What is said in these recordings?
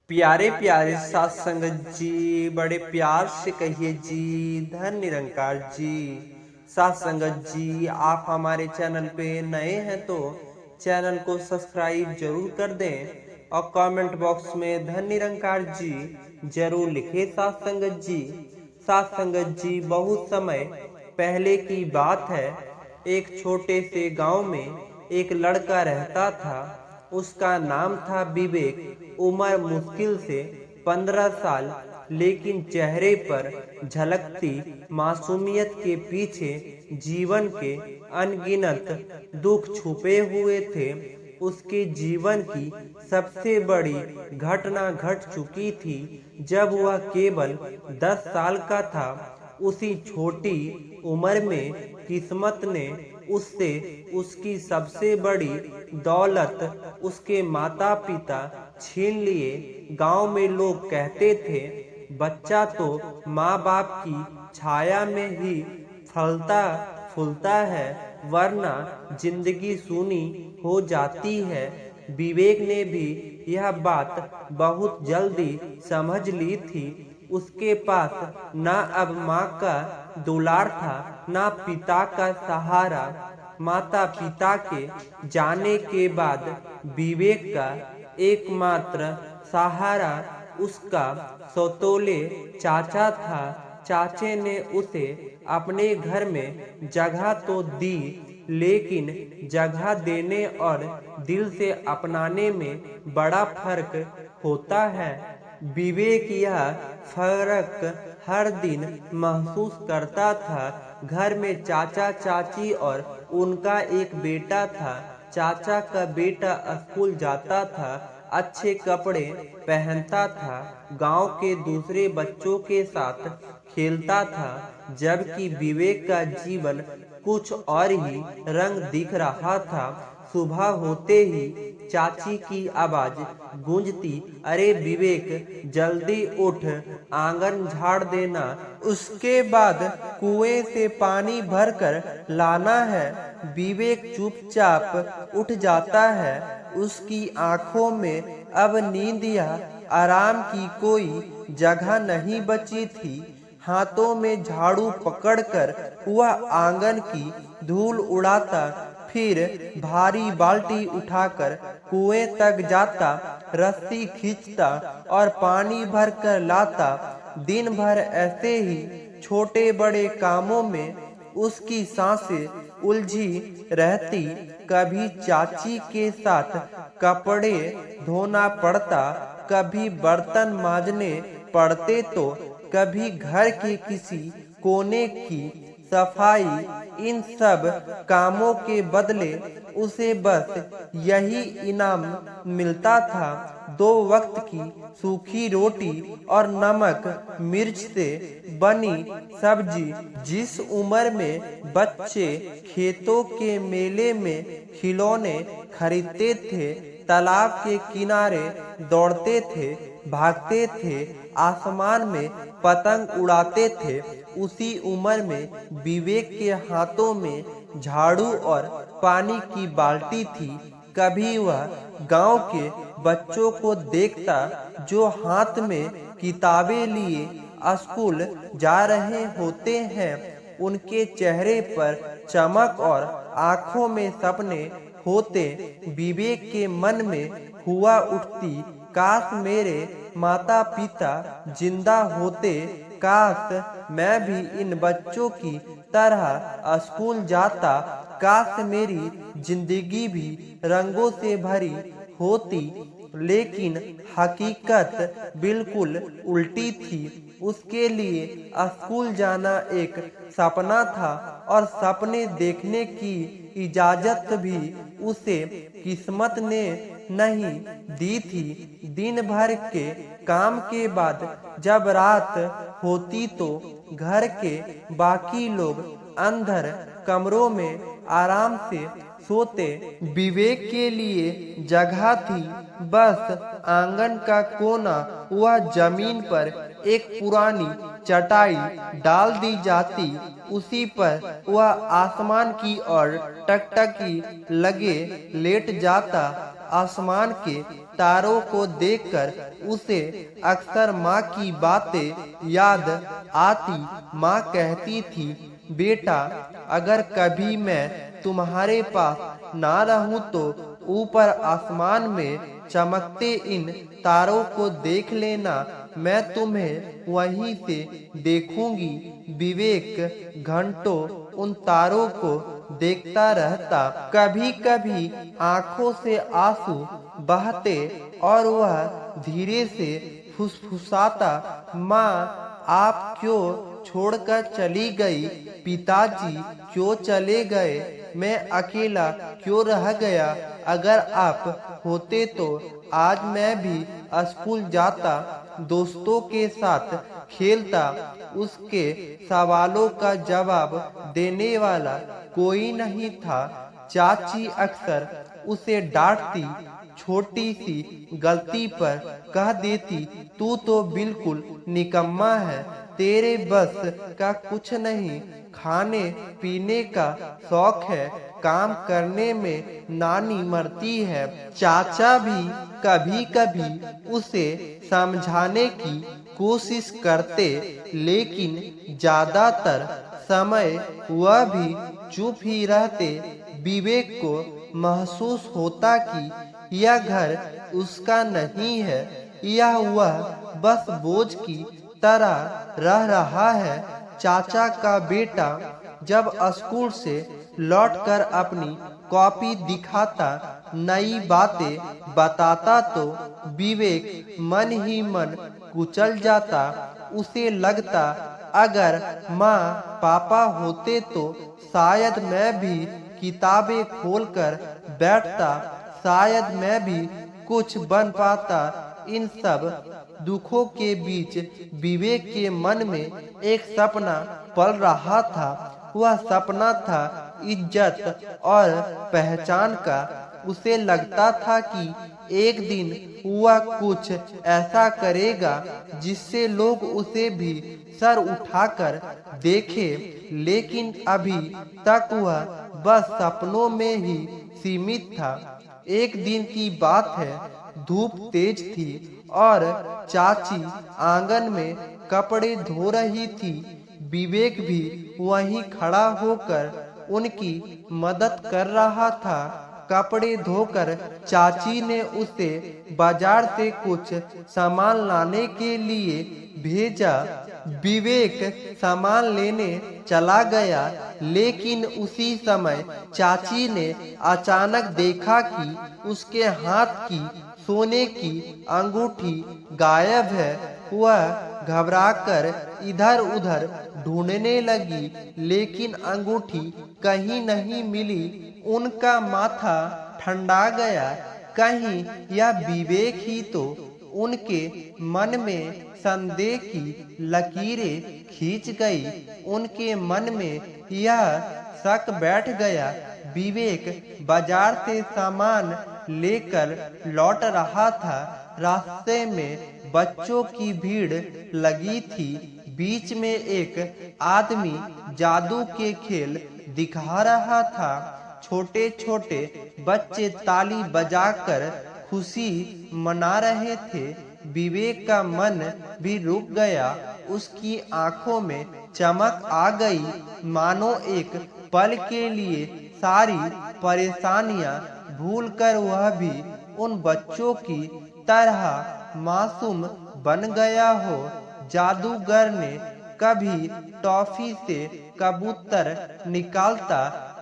प्यारे प्यारे साथ संगत जी, बड़े प्यार से कहिए जी, धन निरंकार जी। साथ संगत जी, आप हमारे चैनल पे नए हैं तो चैनल को सब्सक्राइब जरूर कर दें और कमेंट बॉक्स में धन निरंकार जी जरूर लिखें। साथ संगत जी, साथ संगत जी, बहुत समय पहले की बात है। एक छोटे से गांव में एक लड़का रहता था। उसका नाम था विवेक। उम्र मुश्किल से 15 साल, लेकिन चेहरे पर झलकती मासूमियत के पीछे जीवन के अनगिनत दुख छुपे हुए थे। उसके जीवन की सबसे बड़ी घटना घट चुकी थी जब वह केवल 10 साल का था। उसी छोटी उम्र में किस्मत ने उससे उसकी सबसे बड़ी दौलत, उसके माता पिता, छीन लिए। गांव में लोग कहते थे, बच्चा तो माँ बाप की छाया में ही फलता फूलता है, वरना जिंदगी सूनी हो जाती है। विवेक ने भी यह बात बहुत जल्दी समझ ली थी। उसके पास न अब माँ का दुलार था, न पिता का सहारा। माता पिता के जाने के बाद विवेक का एकमात्र सहारा उसका सौतेले चाचा था। चाचे ने उसे अपने घर में जगह तो दी, लेकिन जगह देने और दिल से अपनाने में बड़ा फर्क होता है। विवेक यह फर्क हर दिन महसूस करता था। घर में चाचा चाची और उनका एक बेटा था। चाचा का बेटा स्कूल जाता था, अच्छे कपड़े पहनता था, गांव के दूसरे बच्चों के साथ खेलता था, जबकि विवेक का जीवन कुछ और ही रंग दिख रहा था। सुबह होते ही चाची की आवाज गूंजती, अरे विवेक, जल्दी उठ, आंगन झाड़ देना। उसके बाद कुएं से पानी भरकर लाना है। विवेक चुपचाप उठ जाता है। उसकी आंखों में अब नींद या आराम की कोई जगह नहीं बची थी। हाथों में झाड़ू पकड़कर वह आंगन की धूल उड़ाता, फिर भारी बाल्टी उठाकर कुएं तक जाता, रस्सी खींचता और पानी भरकर लाता। दिन भर ऐसे ही छोटे बड़े कामों में उसकी सांसें उलझी रहती। कभी चाची के साथ कपड़े धोना पड़ता, कभी बर्तन मांजने पड़ते, तो कभी घर के किसी कोने की सफाई। इन सब कामों के बदले उसे बस यही इनाम मिलता था, 2 वक्त की सूखी रोटी और नमक मिर्च से बनी सब्जी। जिस उम्र में बच्चे खेतों के मेले में खिलौने खरीदते थे, तालाब के किनारे दौड़ते थे, भागते थे, आसमान में पतंग उड़ाते थे, उसी उम्र में विवेक के हाथों में झाड़ू और पानी की बाल्टी थी। कभी वह गांव के बच्चों को देखता जो हाथ में किताबें लिए स्कूल जा रहे होते हैं। उनके चेहरे पर चमक और आंखों में सपने होते। विवेक के मन में हुआ उठती, काश मेरे माता पिता जिंदा होते, काश मैं भी इन बच्चों की तरह स्कूल जाता, काश मेरी जिंदगी भी रंगों से भरी होती। लेकिन हकीकत बिल्कुल उल्टी थी। उसके लिए स्कूल जाना एक सपना था और सपने देखने की इजाजत भी उसे किस्मत ने नहीं दी थी। दिन भर के काम के बाद जब रात होती तो घर के बाकी लोग अंदर कमरों में आराम से सोते। विवेक के लिए जगह थी बस आंगन का कोना। वह जमीन पर एक पुरानी चटाई डाल दी जाती, उसी पर वह आसमान की ओर टकटकी लगे लेट जाता। आसमान के तारों को देखकर उसे अक्सर माँ की बातें याद आती। माँ कहती थी, बेटा अगर कभी मैं तुम्हारे पास ना रहूं तो ऊपर आसमान में चमकते इन तारों को देख लेना, मैं तुम्हें वहीं से देखूंगी। विवेक घंटों उन तारों को देखता रहता। कभी कभी आंखों से आंसू बहते और वह धीरे से फुसफुसाता, माँ आप क्यों छोड़कर चली गई? पिताजी क्यों चले गए? मैं अकेला क्यों रह गया? अगर आप होते तो आज मैं भी स्कूल जाता, दोस्तों के साथ खेलता। उसके सवालों का जवाब देने वाला कोई नहीं था। चाची अक्सर उसे डांटती, छोटी सी गलती पर कह देती, तू तो बिल्कुल निकम्मा है, तेरे बस का कुछ नहीं, खाने पीने का शौक है, काम करने में नानी मरती है। चाचा भी कभी कभी उसे समझाने की कोशिश करते, लेकिन ज्यादातर समय वह भी चुप ही रहते। विवेक को महसूस होता कि यह घर उसका नहीं है, यह वह बस बोझ की तरह रह रहा है। चाचा का बेटा जब स्कूल से लौटकर अपनी कॉपी दिखाता, नई बातें बताता तो विवेक मन ही मन कुचल जाता। उसे लगता अगर माँ पापा होते तो शायद मैं भी किताबें खोलकर बैठता, शायद मैं भी कुछ बन पाता। इन सब दुखों के बीच विवेक के मन में एक सपना पल रहा था। वह सपना था इज्जत और पहचान का। उसे लगता था कि एक दिन वह कुछ ऐसा करेगा जिससे लोग उसे भी सर उठाकर देखे, लेकिन अभी तक वह बस सपनों में ही सीमित था। एक दिन की बात है, धूप तेज थी और चाची आंगन में कपड़े धो रही थी। विवेक भी वहीं खड़ा होकर उनकी मदद कर रहा था। कपड़े धोकर चाची ने उसे बाजार से कुछ सामान लाने के लिए भेजा। विवेक सामान लेने चला गया, लेकिन उसी समय चाची ने अचानक देखा कि उसके हाथ की सोने की अंगूठी गायब है। वह घबराकर इधर उधर ढूंढने लगी, लेकिन अंगूठी कहीं नहीं मिली। उनका माथा ठंडा गया, कहीं यह विवेक ही तो? उनके मन में संदेह की लकीरें खींच गई। उनके मन में यह शक बैठ गया। विवेक बाजार से सामान लेकर लौट रहा था। रास्ते में बच्चों की भीड़ लगी थी। बीच में एक आदमी जादू के खेल दिखा रहा था। छोटे छोटे बच्चे ताली बजाकर खुशी मना रहे थे। विवेक का मन भी रुक गया। उसकी आंखों में चमक आ गई, मानो एक पल के लिए सारी परेशानियां भूलकर वह भी उन बच्चों की तरह मासूम बन गया हो। जादूगर ने कभी टॉफी से कबूतर निकालता,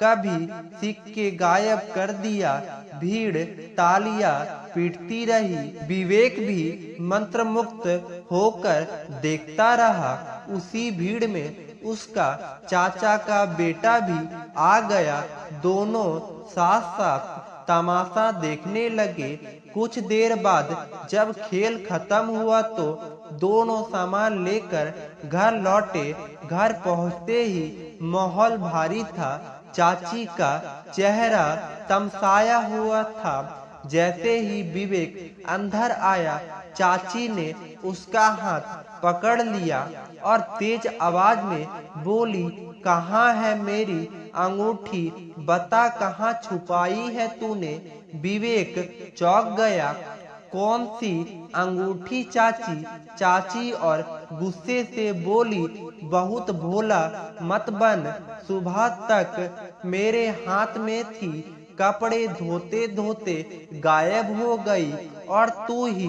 कभी सिक्के गायब कर दिया। भीड़ तालियां पीटती रही। विवेक भी मंत्रमुग्ध होकर देखता रहा। उसी भीड़ में उसका चाचा का बेटा भी आ गया। दोनों साथ साथ तमाशा देखने लगे। कुछ देर बाद जब खेल खत्म हुआ तो दोनों सामान लेकर घर लौटे। घर पहुंचते ही माहौल भारी था। चाची का चेहरा तमसाया हुआ था। जैसे ही विवेक अंदर आया, चाची ने उसका हाथ पकड़ लिया और तेज आवाज में बोली, कहाँ है मेरी अंगूठी? बता, कहाँ छुपाई है तूने? विवेक चौंक गया। कौन सी अंगूठी चाची? चाची और गुस्से से बोली, बहुत भोला मत बन, सुबह तक मेरे हाथ में थी, कपड़े धोते धोते गायब हो गई और तू ही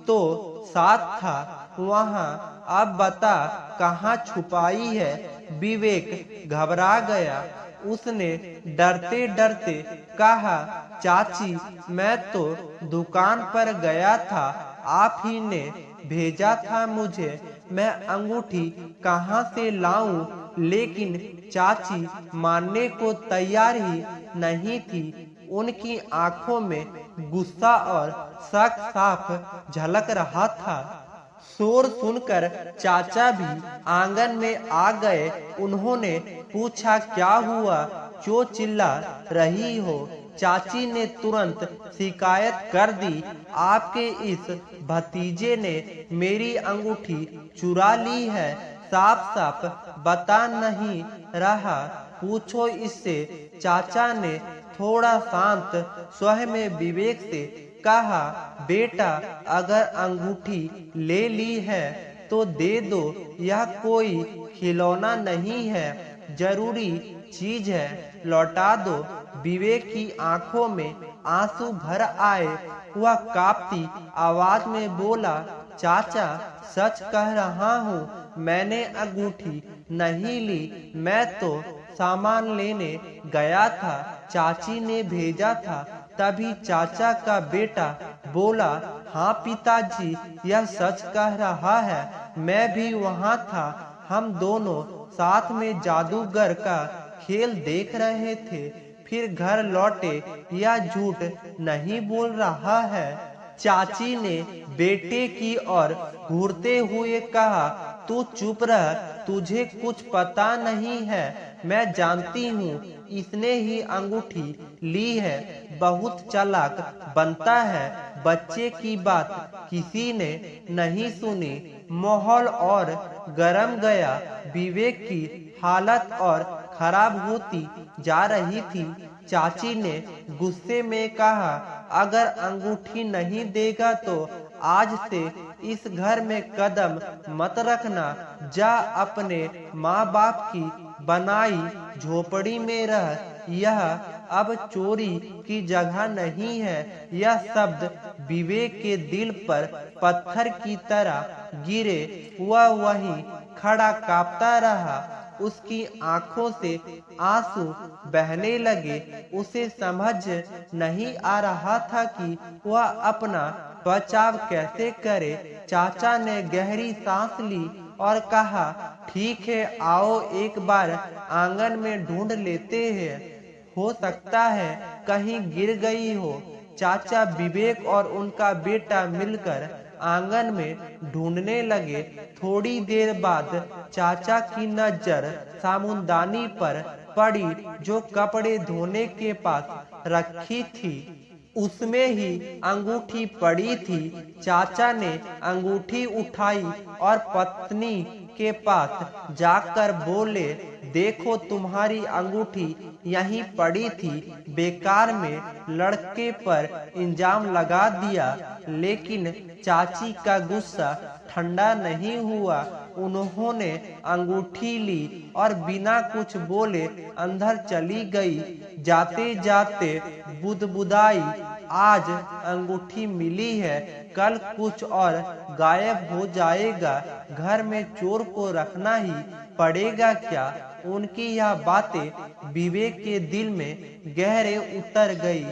तो साथ था वहाँ, अब बता कहाँ छुपाई है? विवेक घबरा गया। उसने डरते डरते कहा, चाची मैं तो दुकान पर गया था, आप ही ने भेजा था मुझे, मैं अंगूठी कहाँ से लाऊं? लेकिन चाची मानने को तैयार ही नहीं थी। उनकी आंखों में गुस्सा और शक साफ झलक रहा था। शोर सुनकर चाचा भी आंगन में आ गए। उन्होंने पूछा, क्या हुआ, क्यों चिल्ला रही हो? चाची ने तुरंत शिकायत कर दी, आपके इस भतीजे ने मेरी अंगूठी चुरा ली है, साफ साफ बता नहीं रहा, पूछो इससे। चाचा ने थोड़ा शांत स्वर में विवेक से कहा, बेटा अगर अंगूठी ले ली है तो दे दो, यह कोई खिलौना नहीं है, जरूरी चीज है, लौटा दो। विवेक की आंखों में आंसू भर आए। वह कांपती आवाज में बोला, चाचा सच कह रहा हूँ, मैंने अंगूठी नहीं ली, मैं तो सामान लेने गया था, चाची ने भेजा था। तभी चाचा का बेटा बोला, हाँ पिताजी यह सच कह रहा है, मैं भी वहाँ था, हम दोनों साथ में जादूगर का खेल देख रहे थे, फिर घर लौटे, यह झूठ नहीं बोल रहा है। चाची ने बेटे की ओर घूरते हुए कहा, तू चुप रह, तुझे कुछ पता नहीं है, मैं जानती हूँ इसने ही अंगूठी ली है, बहुत चालाक बनता है। बच्चे की बात किसी ने नहीं सुनी। माहौल और गरम गया। विवेक की हालत और खराब होती जा रही थी। चाची ने गुस्से में कहा, अगर अंगूठी नहीं देगा तो आज से इस घर में कदम मत रखना, जा अपने माँ बाप की बनाई झोपड़ी में रह, यह अब चोरी की जगह नहीं है। यह शब्द विवेक के दिल पर पत्थर की तरह गिरे। वह वहीं खड़ा कांपता रहा। उसकी आंखों से आंसू बहने लगे। उसे समझ नहीं आ रहा था कि वह अपना बचाव कैसे करे। चाचा ने गहरी सांस ली और कहा, ठीक है, आओ एक बार आंगन में ढूंढ लेते हैं, हो सकता है कहीं गिर गई हो। चाचा विवेक और उनका बेटा मिलकर आंगन में ढूंढने लगे। थोड़ी देर बाद चाचा की नजर साबुनदानी पर पड़ी जो कपड़े धोने के पास रखी थी। उसमें ही अंगूठी पड़ी थी। चाचा ने अंगूठी उठाई और पत्नी के पास जाकर बोले, देखो तुम्हारी अंगूठी यहीं पड़ी थी, बेकार में लड़के पर इल्जाम लगा दिया। लेकिन चाची का गुस्सा ठंडा नहीं हुआ। उन्होंने अंगूठी ली और बिना कुछ बोले अंदर चली गई। जाते जाते बुदबुदाई, आज अंगूठी मिली है, कल कुछ और गायब हो जाएगा, घर में चोर को रखना ही पड़ेगा क्या। उनकी यह बातें विवेक के दिल में गहरे उतर गई।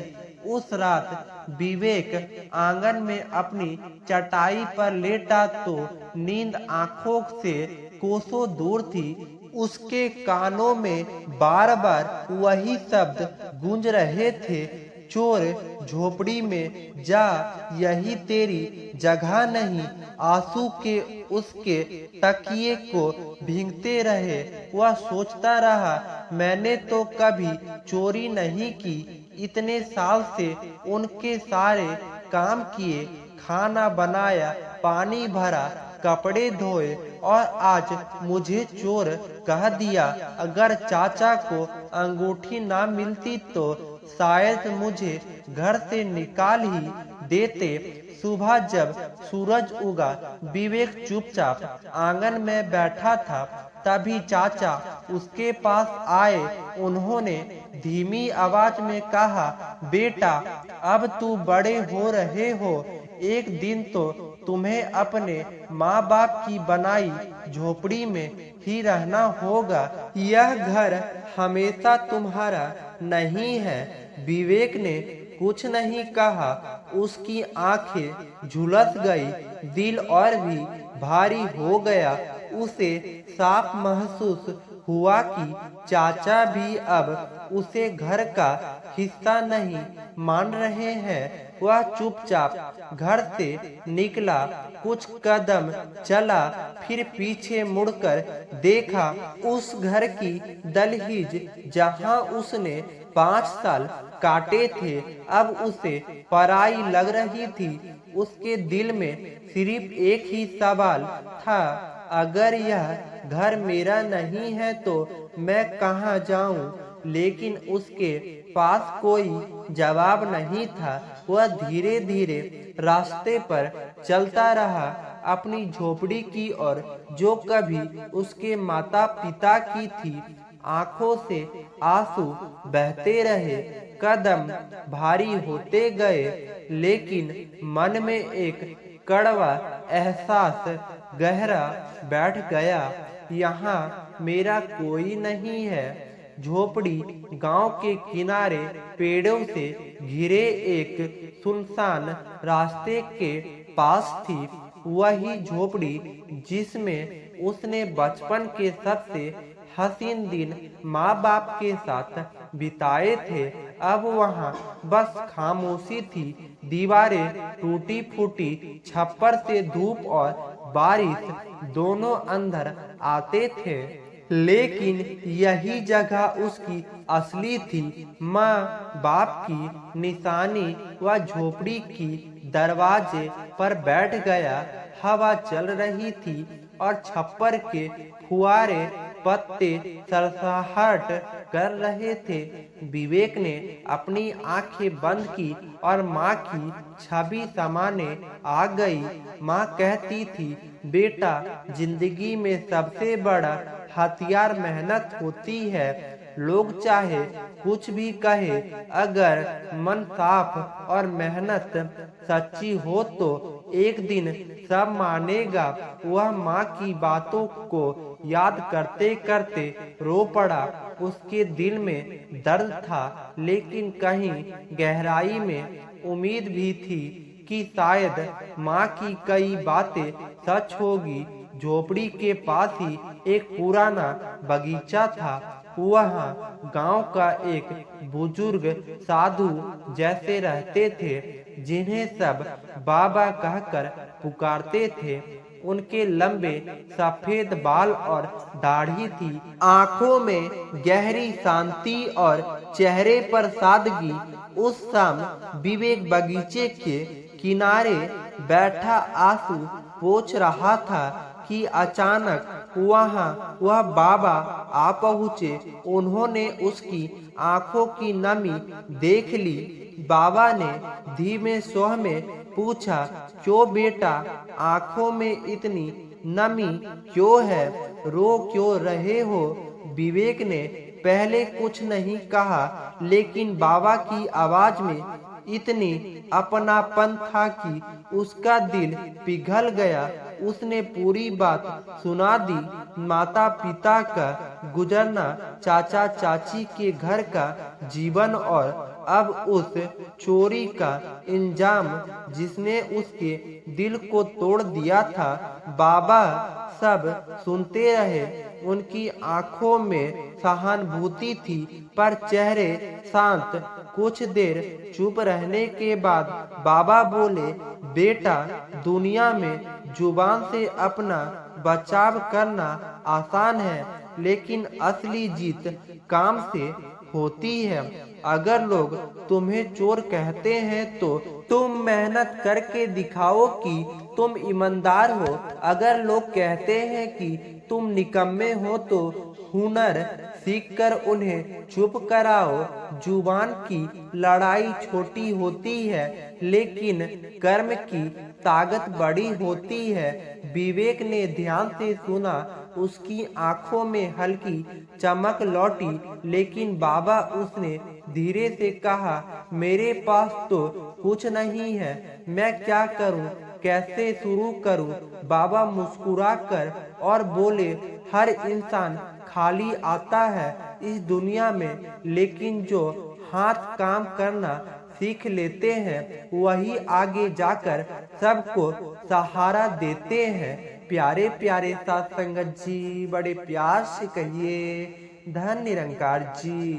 उस रात विवेक आंगन में अपनी चटाई पर लेटा तो नींद आंखों से कोसों दूर थी। उसके कानों में बार बार वही शब्द गूंज रहे थे, चोर झोपड़ी में जा, यही तेरी जगह नहीं। आंसू के उसके तकिए को भींगते रहे। वह सोचता रहा, मैंने तो कभी चोरी नहीं की, इतने साल से उनके सारे काम किए, खाना बनाया, पानी भरा, कपड़े धोए और आज मुझे चोर कह दिया। अगर चाचा को अंगूठी ना मिलती तो शायद मुझे घर से निकाल ही देते। सुबह जब सूरज उगा, विवेक चुपचाप आंगन में बैठा था। तभी चाचा उसके पास आए। उन्होंने धीमी आवाज में कहा, बेटा, अब तू बड़े हो रहे हो, एक दिन तो तुम्हें अपने माँ बाप की बनाई झोपड़ी में ही रहना होगा। यह घर हमेशा तुम्हारा नहीं है। विवेक ने कुछ नहीं कहा। उसकी आंखें झुलस गई, दिल और भी भारी हो गया। उसे साफ महसूस हुआ कि चाचा भी अब उसे घर का हिस्सा नहीं मान रहे हैं। वह चुपचाप घर से निकला, कुछ कदम चला, फिर पीछे मुड़कर देखा। उस घर की दहलीज जहां उसने 5 साल काटे थे, अब उसे पराई लग रही थी। उसके दिल में सिर्फ एक ही सवाल था, अगर यह घर मेरा नहीं है तो मैं कहाँ जाऊं? लेकिन उसके पास कोई जवाब नहीं था। वह धीरे धीरे रास्ते पर चलता रहा, अपनी झोपड़ी की ओर, जो कभी उसके माता पिता की थी। आंखों से आंसू बहते रहे, कदम भारी होते गए, लेकिन मन में एक कड़वा एहसास गहरा बैठ गया, यहाँ मेरा कोई नहीं है। झोपड़ी गांव के किनारे पेड़ों से घिरे एक सुनसान रास्ते के पास थी। वही झोपड़ी जिसमें उसने बचपन के सबसे हसीन दिन माँ बाप के साथ बिताए थे। अब वहाँ बस खामोशी थी। दीवारें टूटी फूटी, छप्पर से धूप और बारिश दोनों अंदर आते थे। लेकिन यही जगह उसकी असली थी। माँ बाप की निशानी। वह झोपड़ी की दरवाजे पर बैठ गया। हवा चल रही थी और छप्पर के फुआरे पत्ते सरसराहट कर रहे थे। विवेक ने अपनी आंखें बंद की और माँ की छवि सामने आ गई। माँ कहती थी, बेटा, जिंदगी में सबसे बड़ा हथियार मेहनत होती है। लोग चाहे कुछ भी कहे, अगर मन साफ और मेहनत सच्ची हो तो एक दिन सब मानेगा। वह माँ की बातों को याद करते करते रो पड़ा। उसके दिल में दर्द था, लेकिन कहीं गहराई में उम्मीद भी थी कि शायद माँ की कई बातें सच होगी। झोपड़ी के पास ही एक पुराना बगीचा था। वहाँ गांव का एक बुजुर्ग साधु जैसे रहते थे, जिन्हें सब बाबा कहकर पुकारते थे। उनके लंबे सफेद बाल और दाढ़ी थी, आंखों में गहरी शांति और चेहरे पर सादगी। उस शाम विवेक बगीचे के किनारे बैठा आंसू पोंछ रहा था कि अचानक वहाँ वह बाबा आ पहुँचे। उन्होंने उसकी आंखों की नमी देख ली। बाबा ने धीमे स्वर में पूछा, क्यों बेटा, आंखों में इतनी नमी क्यों है? रो क्यों रहे हो? विवेक ने पहले कुछ नहीं कहा, लेकिन बाबा की आवाज में इतनी अपनापन था कि उसका दिल पिघल गया। उसने पूरी बात सुना दी, माता पिता का गुजरना, चाचा चाची के घर का जीवन और अब उस चोरी का इंजाम जिसने उसके दिल को तोड़ दिया था। बाबा सब सुनते रहे। उनकी आंखों में सहानुभूति थी, पर चेहरे शांत। कुछ देर चुप रहने के बाद बाबा बोले, बेटा, दुनिया में जुबान से अपना बचाव करना आसान है, लेकिन असली जीत काम से होती है। अगर लोग तुम्हें चोर कहते हैं तो तुम मेहनत करके दिखाओ कि तुम ईमानदार हो। अगर लोग कहते हैं कि तुम निकम्मे हो तो हुनर सीख कर उन्हें चुप कराओ। जुबान की लड़ाई छोटी होती है लेकिन कर्म की ताकत बड़ी होती है। विवेक ने ध्यान से सुना। उसकी आंखों में हल्की चमक लौटी। लेकिन बाबा, उसने धीरे से कहा, मेरे पास तो कुछ नहीं है, मैं क्या करूं, कैसे शुरू करूं? बाबा मुस्कुराकर और बोले, हर इंसान खाली आता है इस दुनिया में, लेकिन जो हाथ काम करना सीख लेते हैं वही आगे जाकर सबको सहारा देते हैं। प्यारे प्यारे साथ संगत जी, बड़े प्यार से कहिए, धन निरंकार जी।